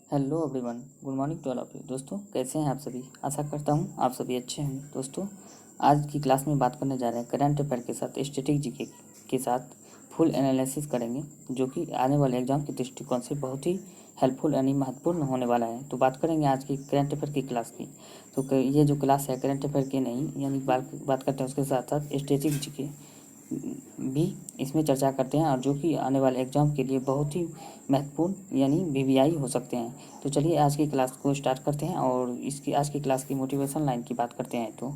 Hello everyone, good morning to all of you. दोस्तों, कैसे हैं आप सभी? आशा करता हूं आप सभी अच्छे हैं। दोस्तों, आज की क्लास में बात करने जा रहे हैं करंट अफेयर के साथ स्टैटिक जीके के साथ फुल एनालिसिस करेंगे, जो कि आने वाले एग्जाम के दृष्टिकोण से बहुत ही हेल्पफुल यानी महत्वपूर्ण होने वाला है। तो बात करेंगे आज की करंट अफेयर की क्लास की। तो ये जो क्लास है करंट अफेयर की नहीं, यानी बात करते हैं उसके साथ साथ स्टैटिक जीके भी इसमें चर्चा करते हैं, और जो कि आने वाले एग्जाम के लिए बहुत ही महत्वपूर्ण यानी वीवीआई हो सकते हैं। तो चलिए आज की क्लास को स्टार्ट करते हैं और इसकी आज की क्लास की मोटिवेशन लाइन की बात करते हैं। तो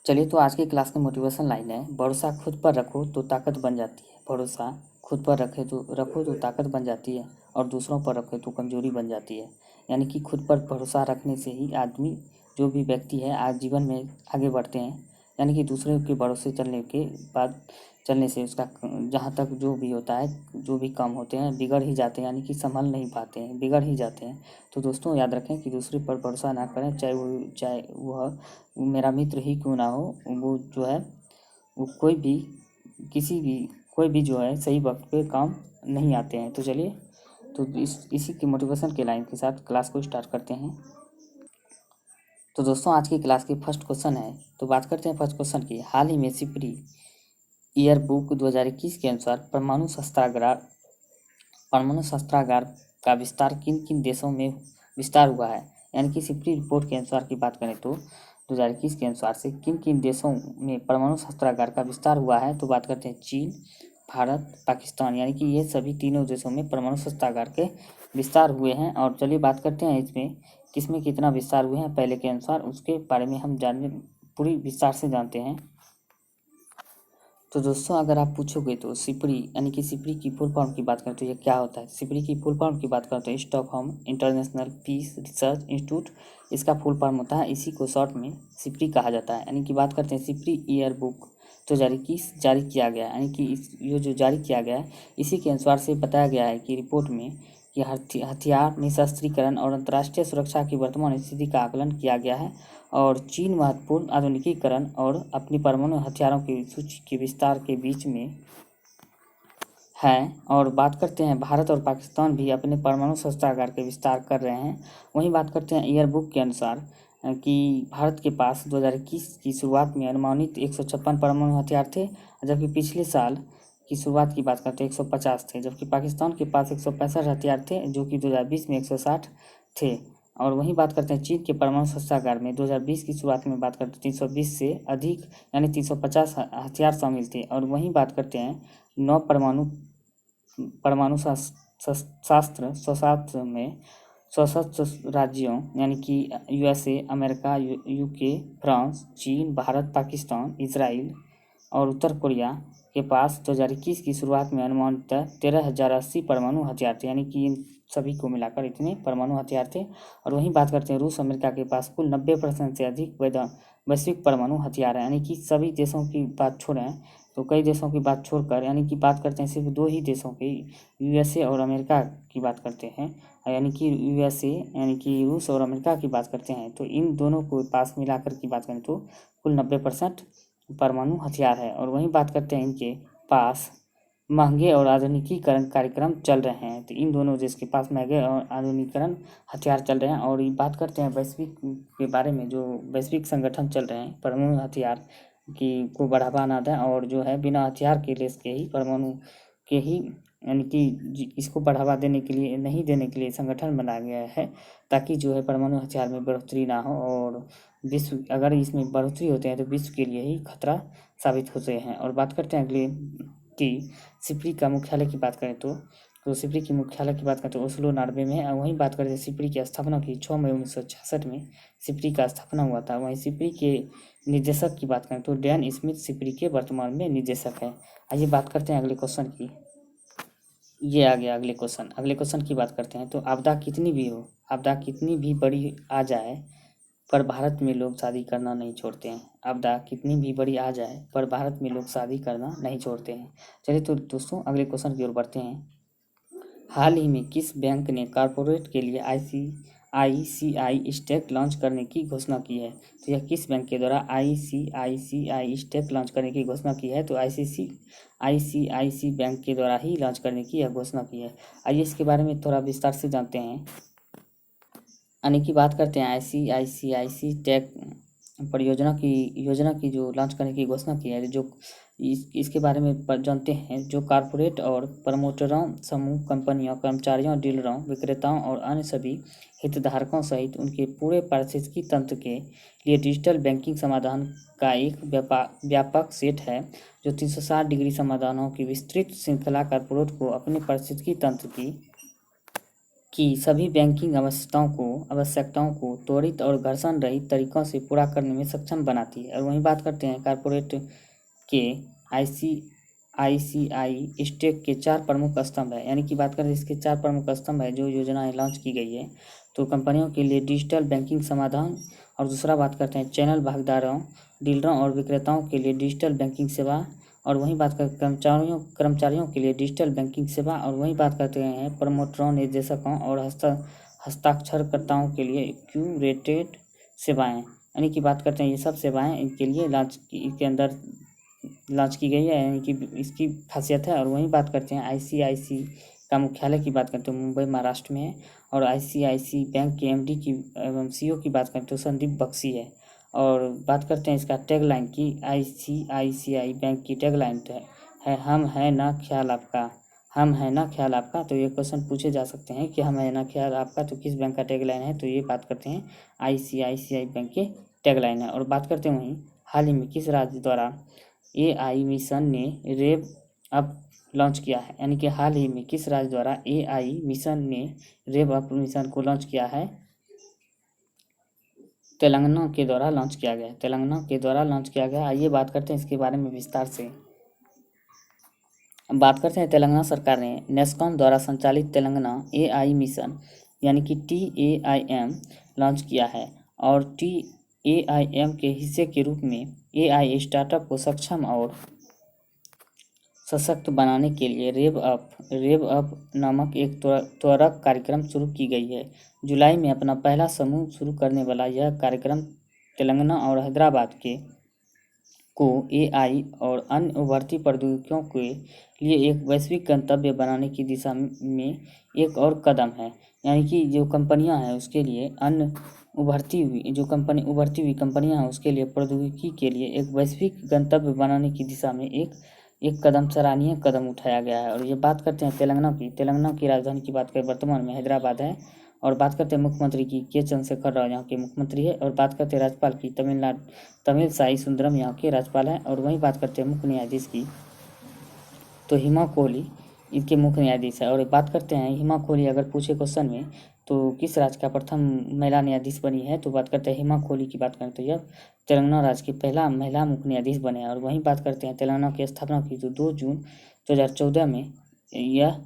चलिए, तो आज की क्लास की मोटिवेशन लाइन है, भरोसा खुद पर रखो तो ताकत बन जाती है। भरोसा खुद पर रखो तो ताकत बन जाती है, और दूसरों पर रखो तो कमजोरी बन जाती है। यानी कि खुद पर भरोसा रखने से ही आदमी, जो भी व्यक्ति है, आज जीवन में आगे बढ़ते हैं। यानी कि दूसरे के भरोसे चलने से उसका जहाँ तक जो भी होता है, जो भी काम होते हैं, बिगड़ ही जाते हैं, यानी कि संभल नहीं पाते हैं, बिगड़ ही जाते हैं। तो दोस्तों, याद रखें कि दूसरे पर भरोसा ना करें, चाहे वह मेरा मित्र ही क्यों ना हो। वो जो है वो कोई भी जो है सही वक्त पे काम नहीं आते हैं। तो चलिए, तो इसी की मोटिवेशन के लाइन के साथ क्लास को स्टार्ट करते हैं। तो दोस्तों, आज की क्लास की फर्स्ट क्वेश्चन है, तो बात करते हैं फर्स्ट क्वेश्चन की। हाल ही में सिपरी ईयर बुक 2021 के अनुसार परमाणु शस्त्रागार का विस्तार किन किन देशों में विस्तार हुआ है। यानी कि सिपरी रिपोर्ट के अनुसार की बात करें तो 2021 के अनुसार से किन किन देशों में परमाणु शस्त्रागार का विस्तार हुआ है। तो बात करते हैं चीन, भारत, पाकिस्तान, यानी कि ये सभी तीनों देशों में परमाणु शस्त्रागार के विस्तार हुए हैं। और चलिए बात करते हैं इसमें किसमें कितना विस्तार हुए हैं पहले के अनुसार, उसके बारे में हम जानने पूरी विस्तार से जानते हैं। तो दोस्तों, अगर आप पूछोगे तो सिपरी यानी कि सिपरी की फुल फॉर्म की बात करें तो ये क्या होता है। सिपरी की फुल फॉर्म की बात करें तो Stockholm International Peace Research Institute, इसका फुल फॉर्म होता है। इसी को शॉर्ट में सिपरी कहा जाता है। यानी कि बात करते हैं सिपरी ईयर बुक 2021 जारी किया गया, यानी कि ये जो जारी किया गया है, इसी के अनुसार से बताया गया है कि रिपोर्ट में कि हथियार निशस्त्रीकरण और अंतर्राष्ट्रीय सुरक्षा की वर्तमान स्थिति का आकलन किया गया है, और चीन महत्वपूर्ण आधुनिकीकरण और अपनी परमाणु हथियारों की सूची के विस्तार के बीच में है। और बात करते हैं भारत और पाकिस्तान भी अपने परमाणु शस्त्रागार के विस्तार कर रहे हैं। वहीं बात करते हैं ईयर बुक के अनुसार कि भारत के पास 2021 की शुरुआत में अनुमानित 156 परमाणु हथियार थे, जबकि पिछले साल की शुरुआत की बात करते हैं 150 थे, जबकि पाकिस्तान के पास 165 हथियार थे, जो कि 2020 में 160 थे। और वहीं बात करते हैं चीन के परमाणु शस्त्रागार में 2020 की शुरुआत में बात करते हैं 320 से अधिक यानी 350 हथियार शामिल थे। और वहीं बात करते हैं 9 परमाणु शास्त्र स्वशास्त्र में सशस्त्र राज्यों यानी कि यूएसए, अमेरिका, यूके, फ्रांस, चीन, भारत, पाकिस्तान, इजराइल और उत्तर कोरिया के पास 2021 की शुरुआत में अनुमानतः 13,080 परमाणु हथियार थे। यानी कि इन सभी को मिलाकर इतने परमाणु हथियार थे। और वहीं बात करते हैं रूस अमेरिका के पास कुल 90% से अधिक वैश्विक परमाणु हथियार है। यानी कि सभी देशों की बात छोड़ें तो कई देशों की बात छोड़कर, यानी कि बात करते हैं सिर्फ दो ही देशों की, यूएसए और अमेरिका की बात करते हैं। यानी कि यूएसए यानी कि रूस और अमेरिका की बात करते हैं, तो इन दोनों को पास मिलाकर की बात करें तो कुल 90% परमाणु हथियार है। और वहीं बात करते हैं इनके पास महंगे और आधुनिकीकरण कार्यक्रम चल रहे हैं, तो इन दोनों देश के पास महंगे और आधुनिकीकरण हथियार चल रहे हैं। और ये बात करते हैं वैश्विक के बारे में, जो वैश्विक संगठन चल रहे हैं परमाणु हथियार की को बढ़ावा ना दें, और जो है बिना हथियार के देश के ही परमाणु के ही यानी कि इसको बढ़ावा देने के लिए नहीं देने के लिए संगठन बनाया गया है, ताकि जो है परमाणु हथियार में बढ़ोतरी ना हो, और विश्व अगर इसमें बढ़ोतरी होते हैं तो विश्व के लिए ही खतरा साबित होते हैं। और बात करते हैं अगले कि सिपरी का मुख्यालय की बात करें तो सिपरी की मुख्यालय की बात करें तो ओस्लो नॉर्वे में है। वहीं बात करें सिपरी की स्थापना की 6 मई 1966 में सिपरी का स्थापना हुआ था। वहीं सिपरी के निर्देशक की बात करें तो डैन स्मिथ सिपरी के वर्तमान में निर्देशक है। आइए बात करते हैं अगले क्वेश्चन की। ये आ गया अगले क्वेश्चन की बात करते हैं। तो आपदा कितनी भी बड़ी आ जाए पर भारत में लोग शादी करना नहीं छोड़ते हैं। आपदा कितनी भी बड़ी आ जाए पर भारत में लोग शादी करना नहीं छोड़ते हैं। चलिए, तो दोस्तों अगले क्वेश्चन की ओर बढ़ते हैं। हाल ही में किस बैंक ने कॉरपोरेट के लिए आईसीआईसीआई स्टैक लॉन्च करने की घोषणा की है। तो यह किस बैंक के द्वारा आईसीआईसीआई स्टैक लॉन्च करने की घोषणा की है। तो आईसीआईसी बैंक के द्वारा ही लॉन्च करने की यह घोषणा की है। आइए इसके बारे में थोड़ा विस्तार से जानते हैं। यानी कि बात करते हैं ICICI टेक योजना की जो लॉन्च करने की घोषणा की है, जो इसके बारे में जानते हैं। जो कारपोरेट और प्रमोटरों, समूह, कंपनियों, कर्मचारियों, डीलरों, विक्रेताओं और अन्य सभी हितधारकों सहित उनके पूरे पारिस्थितिकी तंत्र के लिए डिजिटल बैंकिंग समाधान का एक व्यापक सेट है, जो 360 डिग्री समाधानों की विस्तृत श्रृंखला कारपोरेट को अपने पारिस्थितिकी तंत्र की सभी बैंकिंग आवश्यकताओं को त्वरित और घर्षण रहित तरीकों से पूरा करने में सक्षम बनाती है। और वहीं बात करते हैं कारपोरेट के ICICI स्टेक के 4 प्रमुख स्तंभ है, यानी कि बात करें इसके 4 प्रमुख स्तंभ है जो योजनाएं लॉन्च की गई है। तो कंपनियों के लिए डिजिटल बैंकिंग समाधान, और दूसरा बात करते हैं चैनल भागीदारों, डीलरों और विक्रेताओं के लिए डिजिटल बैंकिंग सेवा, और वहीं बात करते कर्मचारियों के लिए डिजिटल बैंकिंग सेवा, और वहीं बात करते हैं प्रमोटरों, निर्देशकों और हस्ताक्षरकर्ताओं के लिए क्यूरेटेड सेवाएं, यानी कि बात करते हैं ये सब सेवाएं इनके लिए इसके अंदर लॉन्च की गई है, यानी कि इसकी खासियत है। और वहीं बात करते हैं ICICI का मुख्यालय की बात करते हैं मुंबई महाराष्ट्र में है, और ICICI बैंक के MD की एवं CEO की बात करते हैं तो संदीप बख्शी है। और बात करते हैं इसका टैगलाइन की, ICICI बैंक की टैगलाइन है हम है ना ख्याल आपका, हम है ना ख्याल आपका। तो ये क्वेश्चन पूछे जा सकते हैं कि हम है ना ख्याल आपका, तो किस बैंक का टैगलाइन है, तो ये बात करते हैं ICICI बैंक के टैगलाइन है। और बात करते हैं वहीं हाल ही में किस राज्य द्वारा AI मिशन ने रेव अप लॉन्च किया है, यानी कि हाल ही में किस राज्य द्वारा AI मिशन ने रेव अप मिशन को लॉन्च किया है, तेलंगाना के द्वारा लॉन्च किया गया है, तेलंगाना के द्वारा लॉन्च किया गया। आइए बात करते हैं इसके बारे में विस्तार से। अब बात करते हैं तेलंगाना सरकार ने नेस्कॉम द्वारा संचालित तेलंगाना AI मिशन यानी कि TAIM लॉन्च किया है, और TAIM के हिस्से के रूप में AI स्टार्टअप को सक्षम और सशक्त बनाने के लिए रेव अप नामक एक त्वरक कार्यक्रम शुरू की गई है। जुलाई में अपना पहला समूह शुरू करने वाला यह कार्यक्रम तेलंगाना और हैदराबाद को AI और अन्य उभरती प्रौद्योगिकियों के लिए एक वैश्विक गंतव्य बनाने की दिशा में एक और कदम है, यानी कि जो कंपनियां हैं उसके लिए अन्य उभरती हुई कंपनियां हैं उसके लिए प्रौद्योगिकी के लिए एक वैश्विक गंतव्य बनाने की दिशा में एक कदम, सराहनीय कदम उठाया गया है। और ये बात करते हैं तेलंगाना की राजधानी की बात करें वर्तमान में हैदराबाद है। और बात करते हैं मुख्यमंत्री की, के चंद्रशेखर राव यहाँ के मुख्यमंत्री है। और बात करते हैं राज्यपाल की, तमिल साई सुंदरम यहाँ के राज्यपाल हैं। और वहीं बात करते हैं मुख्य न्यायाधीश की, तो हिमा कोहली इनके मुख्य न्यायाधीश है। और बात करते हैं हिमा कोहली अगर पूछे क्वेश्चन में तो किस राज्य का प्रथम महिला न्यायाधीश बनी है, तो बात करते हैं हिमा कोहली की बात करें तो यह तेलंगाना राज्य की पहला महिला मुख्य न्यायाधीश बने हैं। और वहीं बात करते हैं तेलंगाना की स्थापना की, तो 2 जून 2014 में यह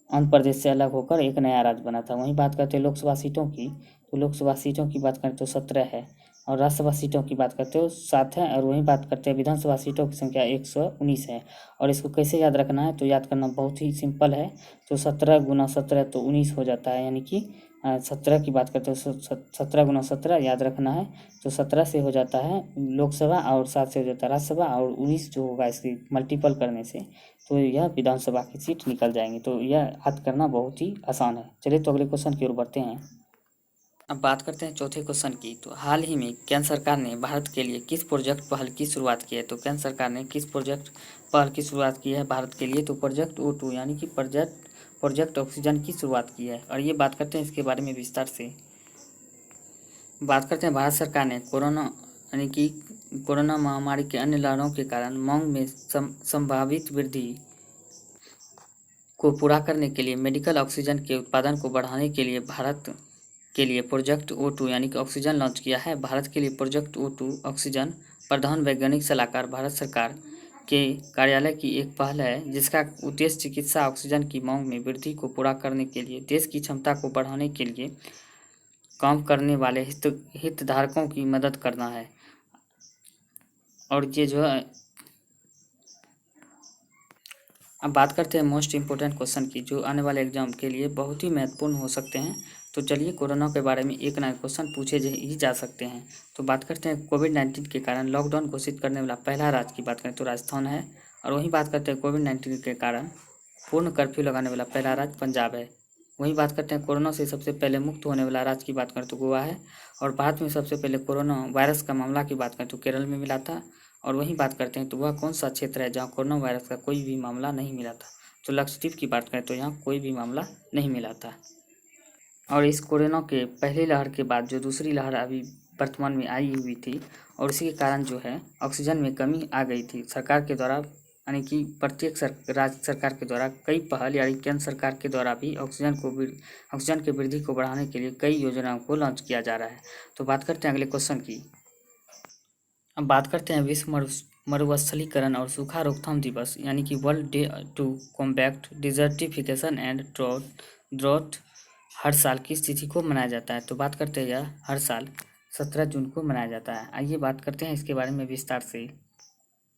आंध्र प्रदेश से अलग होकर एक नया राज्य बना था। वहीं बात करते हैं लोकसभा सीटों की, तो लोकसभा सीटों की बात करें तो 17 है, और राज्यसभा सीटों की बात करते हो 7 है। और वहीं बात करते हैं विधानसभा सीटों की संख्या 119 है। और इसको कैसे याद रखना है, तो याद करना बहुत ही सिंपल है। तो 17 गुना 17 तो 19 हो जाता है, यानी कि 17 की बात करते हो 17 गुना 17 याद रखना है। तो 17 से हो जाता है लोकसभा, और 7 से हो जाता है राज्यसभा, और 19 जो होगा इसकी मल्टीपल करने से तो यह विधानसभा की सीट निकल जाएंगी। तो यह याद करना बहुत ही आसान है। चलिए तो अगले क्वेश्चन की ओर बढ़ते हैं। अब बात करते हैं चौथे क्वेश्चन की, तो हाल ही में केंद्र सरकार ने भारत के लिए किस प्रोजेक्ट पहल की शुरुआत की है, तो केंद्र सरकार ने किस प्रोजेक्ट पहल की शुरुआत की है भारत के लिए, तो प्रोजेक्ट O2 यानी कि प्रोजेक्ट ऑक्सीजन की शुरुआत की है। और ये बात करते हैं इसके बारे में विस्तार से। बात करते हैं भारत सरकार ने कोरोना महामारी के अन्य लहरों के कारण मांग में संभावित वृद्धि को पूरा करने के लिए मेडिकल ऑक्सीजन के उत्पादन को बढ़ाने के लिए भारत के लिए प्रोजेक्ट O2 यानी कि ऑक्सीजन लॉन्च किया है। भारत के लिए प्रोजेक्ट O2 ऑक्सीजन प्रधान वैज्ञानिक सलाहकार भारत सरकार के कार्यालय की एक पहल है, जिसका उद्देश्य चिकित्सा ऑक्सीजन की मांग में वृद्धि को पूरा करने के लिए देश की क्षमता को बढ़ाने के लिए काम करने वाले हितधारकों की मदद करना है। और ये जो है, अब बात करते हैं मोस्ट इम्पोर्टेंट क्वेश्चन की, जो आने वाले एग्जाम के लिए बहुत ही महत्वपूर्ण हो सकते हैं। तो चलिए कोरोना के बारे में एक नया क्वेश्चन पूछे ही जा सकते हैं। तो बात करते हैं कोविड-19 के कारण लॉकडाउन घोषित करने वाला पहला राज्य की बात करें तो राजस्थान है। और वहीं बात करते हैं कोविड-19 के कारण पूर्ण कर्फ्यू लगाने वाला पहला राज्य पंजाब है। वहीं बात करते हैं कोरोना से सबसे पहले मुक्त होने वाला राज्य की बात करें तो गोवा है, और भारत में सबसे पहले कोरोना वायरस का मामला की बात करें तो केरल में मिला था। और वहीं बात करते हैं तो वह कौन सा क्षेत्र है जहाँ कोरोना वायरस का कोई भी मामला नहीं मिला था, तो लक्षद्वीप की बात करें तो यहाँ कोई भी मामला नहीं मिला था। और इस कोरोना के पहली लहर के बाद जो दूसरी लहर अभी वर्तमान में आई हुई थी, और इसी के कारण जो है ऑक्सीजन में कमी आ गई थी सरकार के द्वारा, यानी कि प्रत्येक राज्य सरकार के द्वारा कई पहल, यानी केंद्र सरकार के द्वारा भी ऑक्सीजन की वृद्धि को बढ़ाने के लिए कई योजनाओं को लॉन्च किया जा रहा है। तो बात करते हैं अगले क्वेश्चन की। अब बात करते हैं विश्व मरुस्थलीकरण और सूखा रोकथाम दिवस, यानी कि world day to combat desertification and drought हर साल किस तिथि को मनाया जाता है। तो बात करते हैं यह हर साल 17 जून को मनाया जाता है। आइए बात करते हैं इसके बारे में विस्तार से।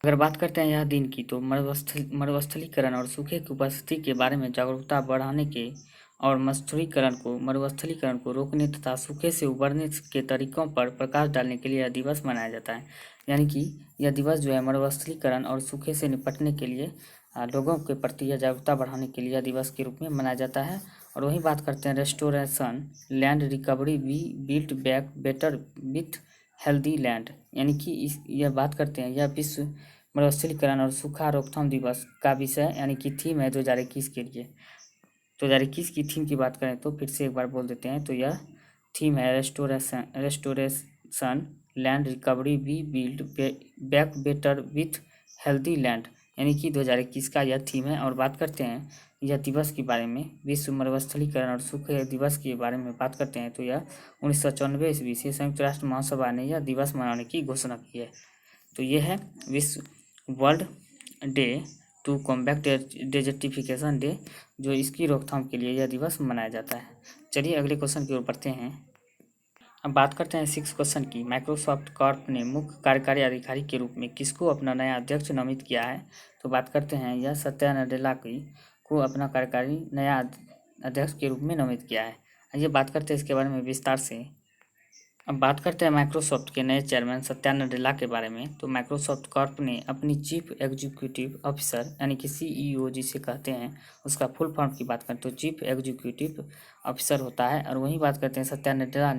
अगर बात करते हैं यह दिन की, तो मरुस्थलीकरण और सूखे की उपस्थिति के बारे में जागरूकता बढ़ाने के और मरुस्थलीकरण को रोकने तथा सूखे से उबरने के तरीकों पर प्रकाश डालने के लिए यह दिवस मनाया जाता है। यानी कि यह दिवस जो है मरुस्थलीकरण और सूखे से निपटने के लिए लोगों के प्रति यह जागरूकता बढ़ाने के लिए यह दिवस के रूप में मनाया जाता है। और वहीं बात करते हैं restoration land recovery we built back better with healthy land, यानी कि यह बात करते हैं यह विश्व मरुस्थलीकरण और सूखा रोकथाम दिवस का विषय, यानी कि थीम है 2021 के लिए। 2021 की थीम की बात करें तो फिर से एक बार बोल देते हैं, तो यह थीम है restoration land recovery we build back better with healthy land, यानी कि 2021 का यह थीम है। और बात करते हैं यह दिवस के बारे में, विश्व मरुस्थलीकरण और सूखे दिवस के बारे में बात करते हैं तो यह 1994 ईस्वी से संयुक्त राष्ट्र महासभा ने यह दिवस मनाने की घोषणा की है। तो यह है विश्व world day to combat desertification day, जो इसकी रोकथाम के लिए यह दिवस मनाया जाता है। चलिए अगले क्वेश्चन की ओर बढ़ते हैं। अब बात करते हैं 6 क्वेश्चन की। माइक्रोसॉफ्ट कॉर्प ने मुख्य कार्यकारी अधिकारी के रूप में किसको अपना नया अध्यक्ष नामित किया है। तो बात करते हैं यह सत्या नडेला को अपना कार्यकारी नया अध्यक्ष के रूप में नामित किया है। आइए बात करते हैं इसके बारे में विस्तार से। अब बात करते हैं माइक्रोसॉफ्ट के नए चेयरमैन सत्या नडेला के बारे में। तो माइक्रोसॉफ्ट कॉर्प ने अपनी चीफ एग्जीक्यूटिव ऑफिसर, यानी कि CEO जिसे कहते हैं, उसका फुल फॉर्म की बात करें तो चीफ एग्जीक्यूटिव ऑफिसर होता है। और वहीं बात करते हैं सत्या नडेला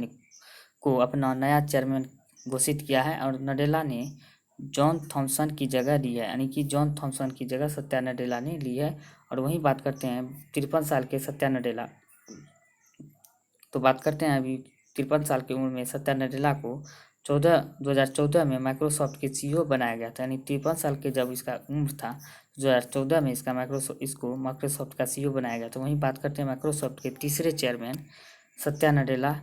को अपना नया चेयरमैन घोषित किया है, और नडेला ने जॉन थॉमसन की जगह ली है, यानी कि जॉन थॉमसन की जगह सत्या नडेला ने ली है। और वहीं बात करते हैं 53 साल के सत्या नडेला। तो बात करते हैं अभी 53 साल की उम्र में सत्या नडेला को 2014 में माइक्रोसॉफ्ट के CEO बनाया गया था, यानी 53 साल के जब इसका उम्र था 2014 में इसको माइक्रोसॉफ्ट का CEO बनाया गया। तो वहीं बात करते हैं माइक्रोसॉफ्ट के तीसरे चेयरमैन सत्या नडेला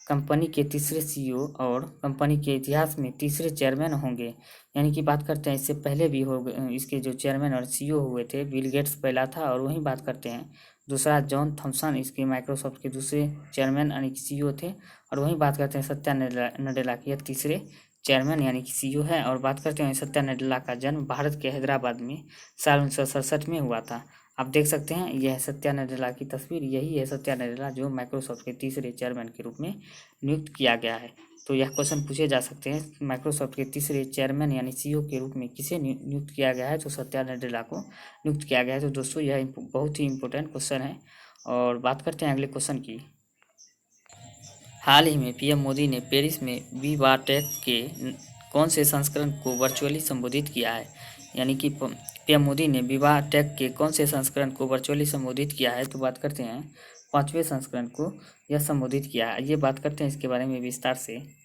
कंपनी के तीसरे CEO और कंपनी के इतिहास में तीसरे चेयरमैन होंगे। यानी कि बात करते हैं इससे पहले भी हो इसके जो चेयरमैन और CEO हुए थे, बिल गेट्स पहला था, और वहीं बात करते हैं दूसरा जॉन थॉमसन इसके माइक्रोसॉफ्ट के दूसरे चेयरमैन यानी कि CEO थे। और वहीं बात करते हैं सत्या नडेला के तीसरे चेयरमैन यानी कि CEO है। और बात करते हैं सत्या नडेला का जन्म भारत के हैदराबाद में साल 1967 में हुआ था। आप देख सकते हैं यह सत्या नडेला की तस्वीर, यही है सत्या नडेला जो माइक्रोसॉफ्ट के तीसरे चेयरमैन के रूप में नियुक्त किया गया है। तो यह क्वेश्चन पूछे जा सकते हैं माइक्रोसॉफ्ट के तीसरे चेयरमैन यानी CEO के रूप में किसे नियुक्त किया गया है, तो सत्या नडेला को नियुक्त किया गया है। तो दोस्तों यह बहुत ही इंपॉर्टेंट क्वेश्चन है। और बात करते हैं अगले क्वेश्चन की। हाल ही में PM मोदी ने पेरिस में विवा टेक के कौन से संस्करण को वर्चुअली संबोधित किया है। यानी कि PM मोदी ने विवा टेक के कौन से संस्करण को वर्चुअली संबोधित किया है। तो बात करते हैं 5वें संस्करण को यह संबोधित किया है। ये बात करते हैं इसके बारे में विस्तार से।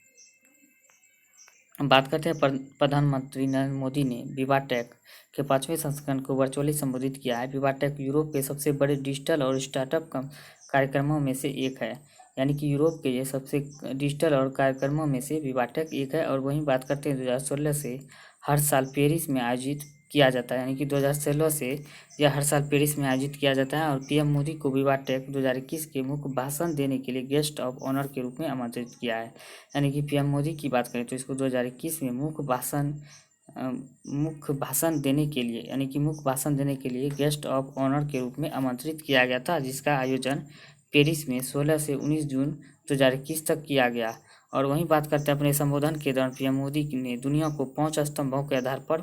बात करते हैं प्रधानमंत्री नरेंद्र मोदी ने विवा टेक के 5वें संस्करण को वर्चुअली संबोधित किया है। विवा टेक यूरोप के सबसे बड़े डिजिटल और स्टार्टअप कार्यक्रमों में से एक है, यानी कि यूरोप के ये सबसे डिजिटल और कार्यक्रमों में से विवा टेक एक है। और वहीं बात करते हैं 2016 से हर साल पेरिस में आयोजित किया जाता है, यानी कि 2016 से यह हर साल पेरिस में आयोजित किया जाता है। और PM मोदी को विवा टेक 2021 के मुख्य भाषण देने के लिए गेस्ट ऑफ ऑनर के रूप में आमंत्रित किया है। यानी कि PM मोदी की बात करें तो इसको 2021 में मुख्य भाषण देने के लिए, यानी कि मुख्य भाषण देने के लिए गेस्ट ऑफ ऑनर के रूप में आमंत्रित किया गया था, जिसका आयोजन पेरिस में 16 से 19 जून 2021 तक किया गया। और वहीं बात करते हैं अपने संबोधन के दौरान PM मोदी ने दुनिया को 5 स्तंभों के आधार पर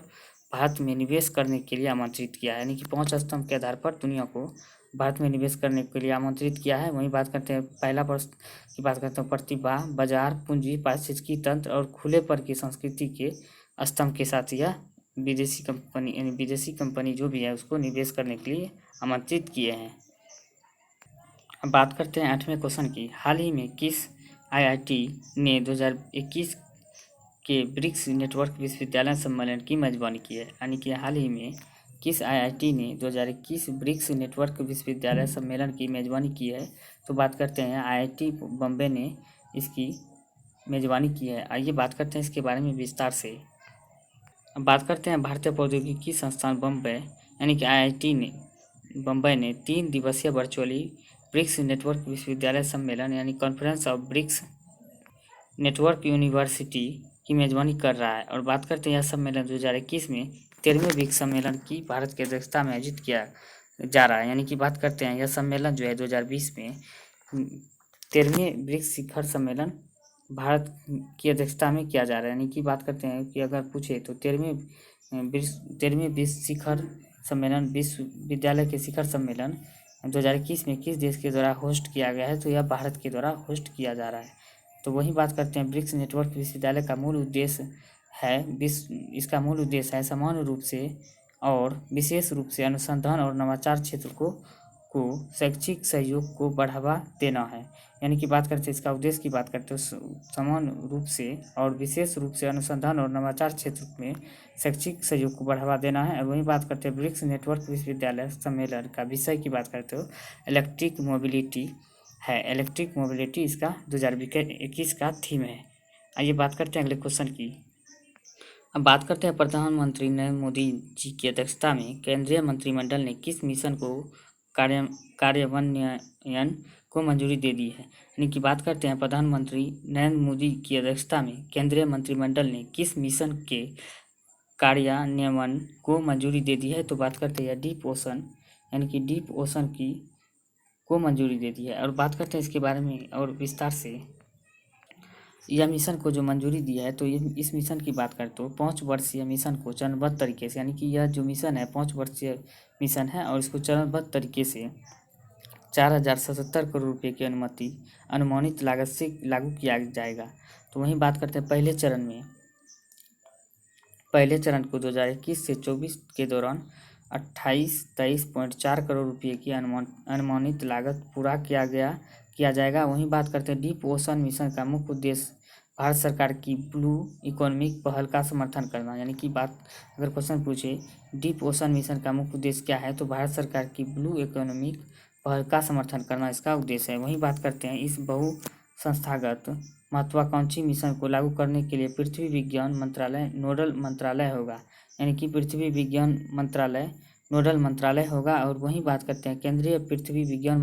भारत में निवेश करने के लिए आमंत्रित किया, यानी कि 5 स्तंभ के आधार पर दुनिया को भारत में निवेश करने के लिए आमंत्रित किया है। वहीं बात करते हैं पहला प्रश्न की बात करते हैं, प्रतिभा, बाजार, पूंजी, पारिस्थितिकी तंत्र और खुलेपन की संस्कृति के स्तंभ के साथ यह विदेशी कंपनी यानी विदेशी कंपनी जो भी है उसको निवेश करने के लिए आमंत्रित किए हैं। अब बात करते हैं 8वें क्वेश्चन की। हाल ही में किस आईआईटी ने 2021 के ब्रिक्स नेटवर्क विश्वविद्यालय सम्मेलन की मेजबानी की है? यानी कि हाल ही में किस आईआईटी ने 2021 ब्रिक्स नेटवर्क विश्वविद्यालय सम्मेलन की मेजबानी की है? तो बात करते हैं आईआईटी बॉम्बे ने इसकी मेजबानी की है। आइए बात करते हैं इसके बारे में विस्तार से। अब बात करते हैं भारतीय प्रौद्योगिकी संस्थान बम्बई यानी कि आईआईटी ने बम्बई ने 3 दिवसीय वर्चुअली ब्रिक्स नेटवर्क विश्वविद्यालय सम्मेलन यानी conference of BRICS network university की मेजबानी कर रहा है। और बात करते हैं यह सम्मेलन 2021 में 13वें ब्रिक्स सम्मेलन की भारत की अध्यक्षता में आयोजित किया जा रहा है। यानी कि बात करते हैं यह सम्मेलन जो है 2020 में 13वें ब्रिक्स शिखर सम्मेलन भारत की अध्यक्षता में किया जा रहा है। यानी कि बात करते हैं कि अगर पूछे तो 13वें ब्रिक्स शिखर सम्मेलन विश्वविद्यालय के शिखर सम्मेलन 2021 में किस देश के द्वारा होस्ट किया गया है? तो यह भारत के द्वारा होस्ट किया जा रहा है। तो वही बात करते हैं ब्रिक्स नेटवर्क विश्वविद्यालय का मूल उद्देश्य है इसका मूल उद्देश्य है सामान्य रूप से और विशेष रूप से अनुसंधान और नवाचार क्षेत्र को शैक्षिक सहयोग को बढ़ावा देना है। यानी कि बात करते हैं इसका उद्देश्य की बात करते हैं सामान्य रूप से और विशेष रूप से अनुसंधान और नवाचार क्षेत्र में शैक्षिक सहयोग को बढ़ावा देना है। और वही बात करते हैं ब्रिक्स नेटवर्क विश्वविद्यालय सम्मेलन का विषय की बात करते हो इलेक्ट्रिक मोबिलिटी है। इलेक्ट्रिक मोबिलिटी इसका 2021 का थीम है। आइए बात करते हैं अगले क्वेश्चन की। अब बात करते हैं प्रधानमंत्री नरेंद्र मोदी जी की अध्यक्षता में केंद्रीय मंत्रिमंडल ने किस मिशन को कार्यान्वयन को मंजूरी दे दी है? यानी कि बात करते हैं प्रधानमंत्री नरेंद्र मोदी की अध्यक्षता में केंद्रीय मंत्रिमंडल ने किस मिशन के कार्यान्वयन को मंजूरी दे दी है? तो बात करते हैं डीप ओशन यानी कि डीप ओशन की को मंजूरी दे दी है। और बात करते हैं इसके बारे में और विस्तार से। यह मिशन को जो मंजूरी दिया है तो इस मिशन की बात करते तो 5 वर्षीय मिशन को चरणबद्ध तरीके से यानी कि यह जो मिशन है 5 वर्षीय मिशन है और इसको चरणबद्ध तरीके से 4077 करोड़ रुपये की अनुमानित लागत से लागू किया जाएगा। तो वहीं बात करते हैं पहले चरण को 2021 से 24 के दौरान 23.4 करोड़ रुपये की अनुमानित लागत पूरा किया जाएगा। वहीं बात करते हैं डीप ओशन मिशन का मुख्य उद्देश्य भारत सरकार की ब्लू इकोनॉमिक पहल का समर्थन करना। यानी कि बात अगर क्वेश्चन पूछे डीप ओशन मिशन का मुख्य उद्देश्य क्या है तो भारत सरकार की ब्लू इकोनॉमिक पहल का समर्थन करना इसका उद्देश्य है। वहीं बात करते हैं इस बहु संस्थागत महत्वाकांक्षी मिशन को लागू करने के लिए पृथ्वी विज्ञान मंत्रालय नोडल मंत्रालय होगा। यानी कि पृथ्वी विज्ञान मंत्रालय नोडल मंत्रालय होगा। और वहीं बात करते हैं केंद्रीय पृथ्वी विज्ञान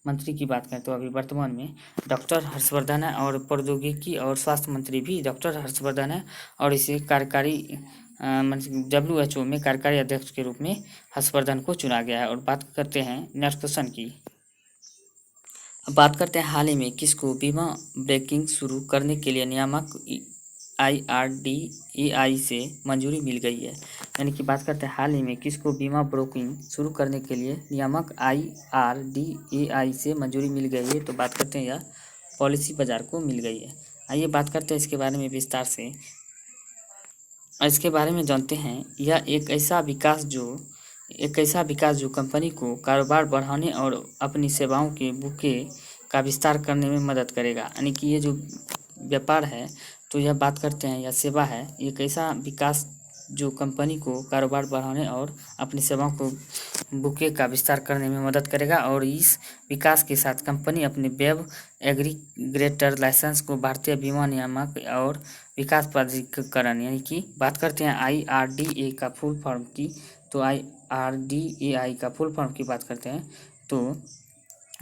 मंत्री की बात करें तो अभी वर्तमान में डॉक्टर हर्षवर्धन है और प्रौद्योगिकी और स्वास्थ्य मंत्री भी डॉक्टर हर्षवर्धन है और इसे कार्यकारी WHO में कार्यकारी अध्यक्ष के रूप में हर्षवर्धन को चुना गया है। और बात करते हैं नेक्स्ट क्वेश्चन की। अब बात करते हैं हाल ही में किसको बीमा ब्रोकिंग शुरू करने के लिए नियामक IRDAI से मंजूरी मिल गई है? यानी कि बात करते हैं हाल ही में किसको बीमा ब्रोकिंग शुरू करने के लिए नियामक IRDAI से मंजूरी मिल गई है? तो बात करते हैं यह पॉलिसी बाजार को मिल गई है। आइए बात करते हैं इसके बारे में विस्तार से। इसके बारे में जानते हैं यह एक ऐसा विकास जो कंपनी को कारोबार बढ़ाने और अपनी सेवाओं के बुके का विस्तार करने में मदद करेगा। यानी कि ये जो व्यापार है तो यह बात करते हैं यह सेवा है एक ऐसा विकास जो कंपनी को कारोबार बढ़ाने और अपनी सेवाओं को बुके का विस्तार करने में मदद करेगा। और इस विकास के साथ कंपनी अपने वेब एग्रीगेटर लाइसेंस को भारतीय बीमा नियामक और विकास प्राधिकरण यानी कि बात करते हैं IRDA का फुल फॉर्म की तो IRDAI का फुल फॉर्म की बात करते हैं तो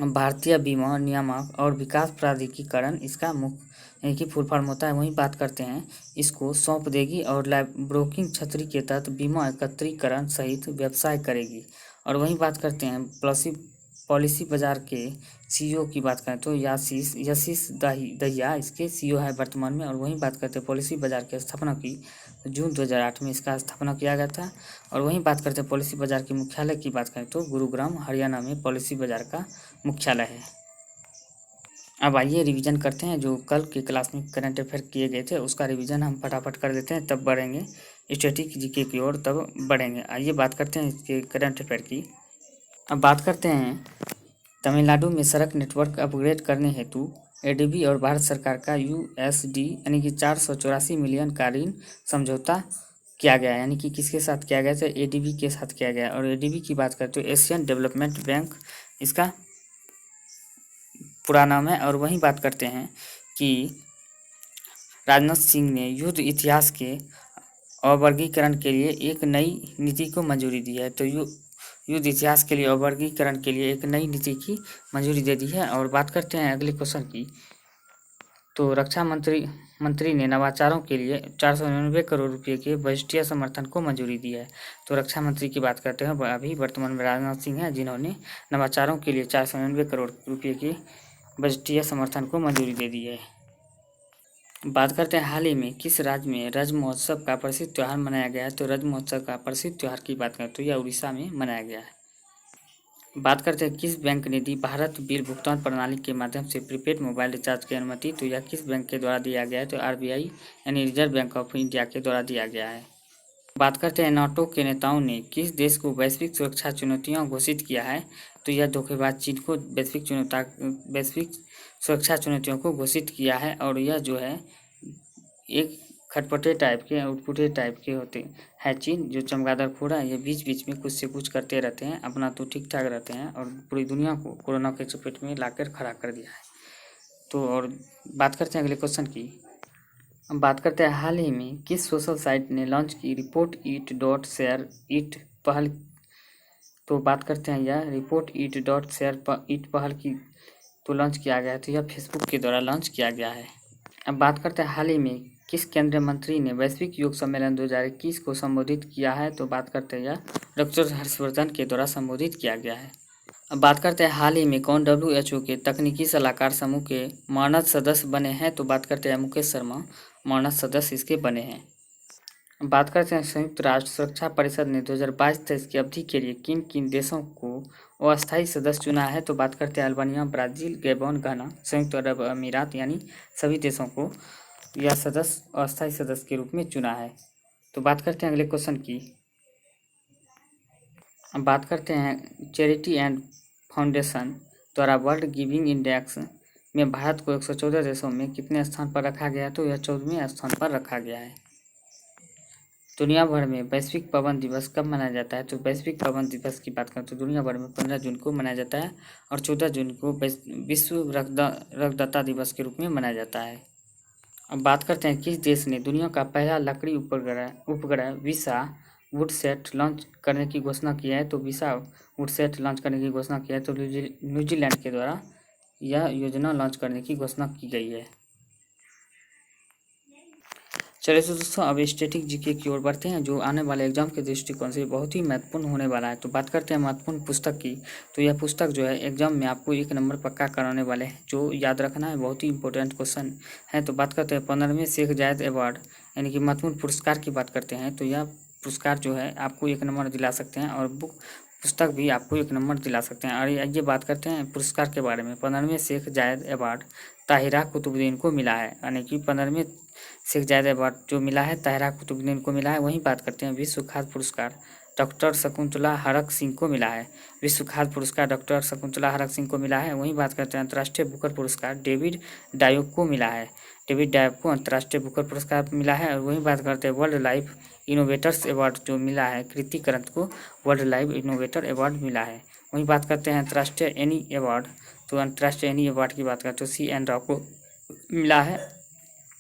भारतीय बीमा नियामक और विकास प्राधिकरण इसका मुख्य यानी कि फुल फॉर्म होता है। वहीं बात करते हैं इसको सौंप देगी और ब्रोकिंग छतरी के तहत बीमा एकत्रीकरण सहित व्यवसाय करेगी। और वहीं बात करते हैं पॉलिसी बाजार के सीईओ की बात करें तो यशीश दहिया इसके सीईओ है वर्तमान में। और वहीं बात करते हैं पॉलिसी बाजार की स्थापना की, तो जून 2008 में इसका स्थापना किया गया था। और वहीं बात करते हैं पॉलिसी बाजार के मुख्यालय की बात करें तो गुरुग्राम हरियाणा में पॉलिसी बाजार का मुख्यालय है। अब आइए रिवीजन करते हैं, जो कल के क्लास में करंट अफेयर किए गए थे उसका रिवीजन हम फटाफट कर देते हैं, तब बढ़ेंगे स्टैटिक जीके की ओर, तब बढ़ेंगे। आइए बात करते हैं इसके करंट अफेयर की। अब बात करते हैं तमिलनाडु में सड़क नेटवर्क अपग्रेड करने हेतु एडीबी और भारत सरकार का यूएसडी यानी कि 484 मिलियन का ऋण समझौता किया गया, यानी कि किसके साथ किया गया, तो एडीबी के साथ किया गया। और एडीबी की बात करें तो एशियन डेवलपमेंट बैंक इसका पूरा नाम है। और वहीं बात करते हैं कि राजनाथ सिंह ने युद्ध इतिहास के अवर्गीकरण के लिए एक नई नीति को मंजूरी दी है। तो युद्ध इतिहास के लिए अवर्गीकरण के लिए एक नई नीति की मंजूरी दे दी है। और बात करते हैं अगले क्वेश्चन की, तो रक्षा मंत्री ने नवाचारों के लिए 499 करोड़ रुपए के बजटीय समर्थन को मंजूरी दी है। तो रक्षा मंत्री की बात करते हैं, अभी वर्तमान में राजनाथ सिंह हैं, जिन्होंने नवाचारों के लिए 499 करोड़ रुपये के बजटीय समर्थन को मंजूरी दे दी है। बात करते हैं हाल ही में किस राज्य में रज महोत्सव का प्रसिद्ध त्यौहार मनाया गया है। तो रज महोत्सव का प्रसिद्ध त्यौहार की बात करें तो यह उड़ीसा में मनाया गया है। बात करते हैं किस बैंक ने दी भारत बिल भुगतान प्रणाली के माध्यम से प्रीपेड मोबाइल रिचार्ज की अनुमति। तो यह किस बैंक के द्वारा दिया गया है, तो आरबीआई यानी रिजर्व बैंक ऑफ इंडिया के द्वारा दिया गया है। बात करते हैं नाटो के नेताओं ने किस देश को वैश्विक सुरक्षा चुनौतियां घोषित किया है। तो यह धोखेबाज चीन को वैश्विक सुरक्षा चुनौतियों को घोषित किया है। और यह जो है एक खटपटे टाइप के उटपुटे टाइप के होते हैं चीन, जो चमगादड़ खोरा, ये बीच बीच में कुछ से कुछ करते रहते हैं, अपना तो ठीक ठाक रहते हैं और पूरी दुनिया को कोरोना के चपेट में लाकर खड़ा कर दिया है। तो और बात करते हैं अगले क्वेश्चन की। हम बात करते हैं हाल ही में किस सोशल साइट ने लॉन्च की रिपोर्ट ईट डॉट शेयर ईट पहल। तो बात करते हैं यह रिपोर्ट ईट डॉट शेयर ईट पहल की तो लॉन्च किया गया है, तो यह फेसबुक के द्वारा लॉन्च किया गया है। अब बात करते हैं हाल ही में किस केंद्रीय मंत्री ने वैश्विक योग सम्मेलन 2021 को संबोधित किया है। तो बात करते हैं यह डॉक्टर हर्षवर्धन के द्वारा संबोधित किया गया है। अब बात करते हैं हाल ही में कौन WHO के तकनीकी सलाहकार समूह के मानद सदस्य बने हैं। तो बात करते हैं मुकेश शर्मा मानद सदस्य इसके बने हैं। बात करते हैं संयुक्त राष्ट्र सुरक्षा परिषद ने 2022-23 की अवधि के लिए किन किन देशों को अस्थायी सदस्य चुना है। तो बात करते हैं अल्बानिया, ब्राज़ील, गैबोन, घाना, संयुक्त अरब अमीरात, यानी सभी देशों को यह सदस्य अस्थायी सदस्य के रूप में चुना है। तो बात करते हैं अगले क्वेश्चन की। अब बात करते हैं चैरिटी एंड फाउंडेशन द्वारा वर्ल्ड गिविंग इंडेक्स में भारत को 114 देशों में कितने स्थान पर रखा गया है। तो यह 14वें स्थान पर रखा गया है। दुनिया भर में वैश्विक पवन दिवस कब मनाया जाता है। तो वैश्विक पवन दिवस की बात करें तो दुनिया भर में 15 जून को मनाया जाता है और 14 जून को विश्व रक्तदाता दिवस के रूप में मनाया जाता है। अब बात करते हैं किस देश ने दुनिया का पहला लकड़ी उपग्रह विसा वुडसैट लॉन्च करने की घोषणा की है। तो विसा वुडसैट लॉन्च करने की घोषणा की है, तो न्यूजीलैंड के द्वारा यह योजना लॉन्च करने की घोषणा की गई है। चलिए तो दोस्तों अब स्टैटिक जीके की ओर बढ़ते हैं, जो आने वाले एग्जाम के दृष्टिकोण से बहुत ही महत्वपूर्ण होने वाला है। तो बात करते हैं महत्वपूर्ण पुस्तक की। तो यह पुस्तक जो है एग्जाम में आपको 1 नंबर पक्का कराने वाले हैं, जो याद रखना है, बहुत ही इंपॉर्टेंट क्वेश्चन है। तो बात करते हैं 15वें शेख जायद अवार्ड यानी कि महत्वपूर्ण पुरस्कार की बात करते हैं। तो यह पुरस्कार जो है आपको 1 नंबर दिला सकते हैं और पुस्तक भी आपको 1 नंबर दिला सकते हैं। और ये बात करते हैं पुरस्कार के बारे में। 15वें शेख जायद अवार्ड ताहिरा कुतुबुद्दीन को मिला है, यानी कि 15वें शेख जायद अवार्ड जो मिला है ताहिरा कुतुबुद्दीन को मिला है। वहीं बात करते हैं विश्व खाद्य पुरस्कार डॉक्टर शकुंतला हरक सिंह को मिला है। विश्व खाद्य पुरस्कार डॉक्टर शकुंतला हरक सिंह को मिला है। वहीं बात करते हैं अंतर्राष्ट्रीय बुकर पुरस्कार डेविड डायोक को मिला है। डेविड डायोक को अंतर्राष्ट्रीय बुकर पुरस्कार मिला है। और वहीं बात करते हैं वर्ल्ड लाइफ इनोवेटर्स अवार्ड जो मिला है कृति करंत को वर्ल्ड लाइफ इनोवेटर अवार्ड मिला है। वहीं बात करते हैं अंतर्राष्ट्रीय एनी अवार्ड, तो अंतर्राष्ट्रीय एनी अवार्ड की बात करते हैं तो CN राव को मिला है।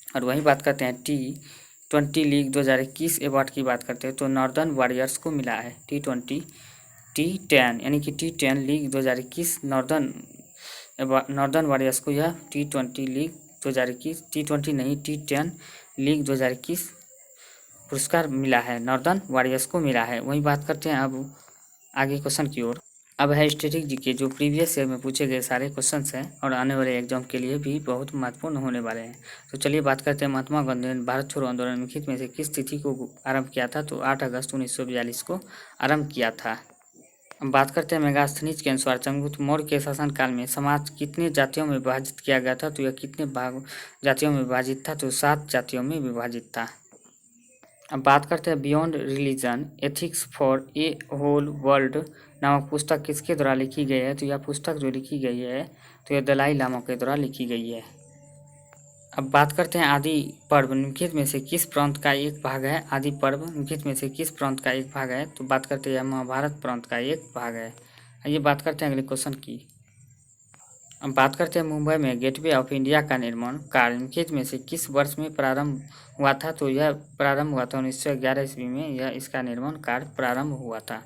और वहीं बात करते हैं T20 लीग 2021 अवार्ड की बात करते हैं तो नॉर्दर्न वॉरियर्स को मिला है। T10 यानी कि T10 लीग 2021 नॉर्दर्न वॉरियर्स को यह T20 लीग 2021 T20 नहीं T10 लीग 2021 पुरस्कार मिला है, नॉर्दर्न वॉरियर्स को मिला है। वहीं बात करते हैं अब आगे क्वेश्चन की ओर। अब है स्टैटिक जीके, जो प्रीवियस ईयर में पूछे गए सारे क्वेश्चंस हैं और आने वाले एग्जाम के लिए भी बहुत महत्वपूर्ण होने वाले हैं। तो चलिए बात करते हैं महात्मा गांधी ने भारत छोड़ो आंदोलन निम्नलिखित में से किस तिथि को आरंभ किया था। तो 8 अगस्त 1942 को आरंभ किया था। अब बात करते हैं मेगास्थनीज के अनुसार चंद्रगुप्त मौर्य के शासनकाल में समाज कितने जातियों में विभाजित किया गया था। तो यह कितने भाग जातियों में विभाजित था। तो 7 जातियों में विभाजित था। अब बात करते हैं beyond religion ethics for a whole world नामक पुस्तक किसके द्वारा लिखी गई है। तो यह पुस्तक जो लिखी गई है तो यह दलाई लामा के द्वारा लिखी गई है। अब बात करते हैं आदि पर्व निम्नलिखित में से किस प्रांत का एक भाग है। आदि पर्व निम्नलिखित में से किस प्रांत का एक भाग है। तो बात करते हैं महाभारत प्रांत का एक भाग है। आइए बात करते हैं अगले क्वेश्चन की। अब बात करते हैं मुंबई में गेटवे ऑफ इंडिया का निर्माण कार्य निम्नलिखित में से किस वर्ष में प्रारंभ हुआ था। तो यह प्रारंभ हुआ था 1911 ईस्वी में। यह इसका निर्माण कार्य प्रारंभ हुआ था।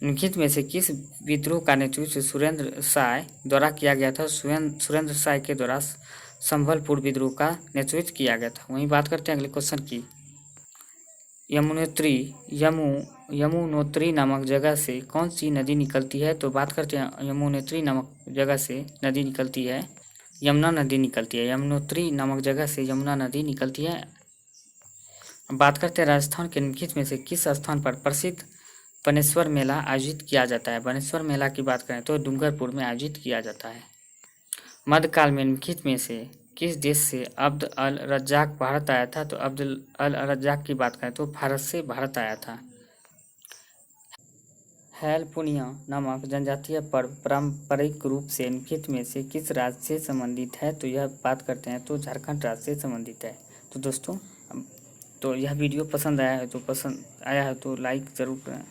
निम्नलिखित में से किस विद्रोह का नेतृत्व सुरेंद्र साय द्वारा किया गया था। सुरेंद्र साय के द्वारा संभलपुर विद्रोह का नेतृत्व किया गया था। वहीं बात करते हैं अगले क्वेश्चन की। यमुनोत्री नामक जगह से कौन सी नदी निकलती है। तो बात करते हैं यमुनोत्री नामक जगह से नदी निकलती है, यमुना नदी निकलती है। यमुनोत्री नामक जगह से यमुना नदी निकलती है। बात करते हैं राजस्थान के निम्नलिखित में से किस स्थान पर प्रसिद्ध बनेश्वर मेला आयोजित किया जाता है। बनेश्वर मेला की बात करें तो डूंगरपुर में आयोजित किया जाता है। मध्यकाल में निम्नलिखित में से किस देश से अब्द अल रज्जाक भारत आया था। तो अब्द अल रज्जाक की बात करें तो भारत से भारत आया था। हैलपुनिया नामक जनजातीय पर्व पारंपरिक रूप से निम्नलिखित में से किस राज्य से संबंधित है। तो यह बात करते हैं तो झारखंड राज्य से संबंधित है। तो दोस्तों तो यह वीडियो पसंद आया है तो लाइक ज़रूर करें।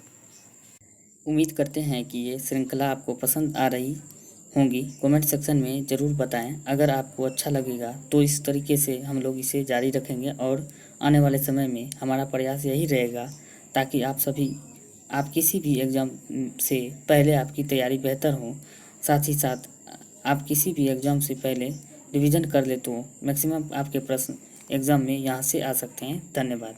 उम्मीद करते हैं कि ये श्रृंखला आपको पसंद आ रही होंगी। कमेंट सेक्शन में ज़रूर बताएं। अगर आपको अच्छा लगेगा तो इस तरीके से हम लोग इसे जारी रखेंगे और आने वाले समय में हमारा प्रयास यही रहेगा ताकि आप किसी भी एग्ज़ाम से पहले आपकी तैयारी बेहतर हो। साथ ही साथ आप किसी भी एग्ज़ाम से पहले रिवीजन कर ले तो मैक्सिमम आपके प्रश्न एग्ज़ाम में यहाँ से आ सकते हैं। धन्यवाद।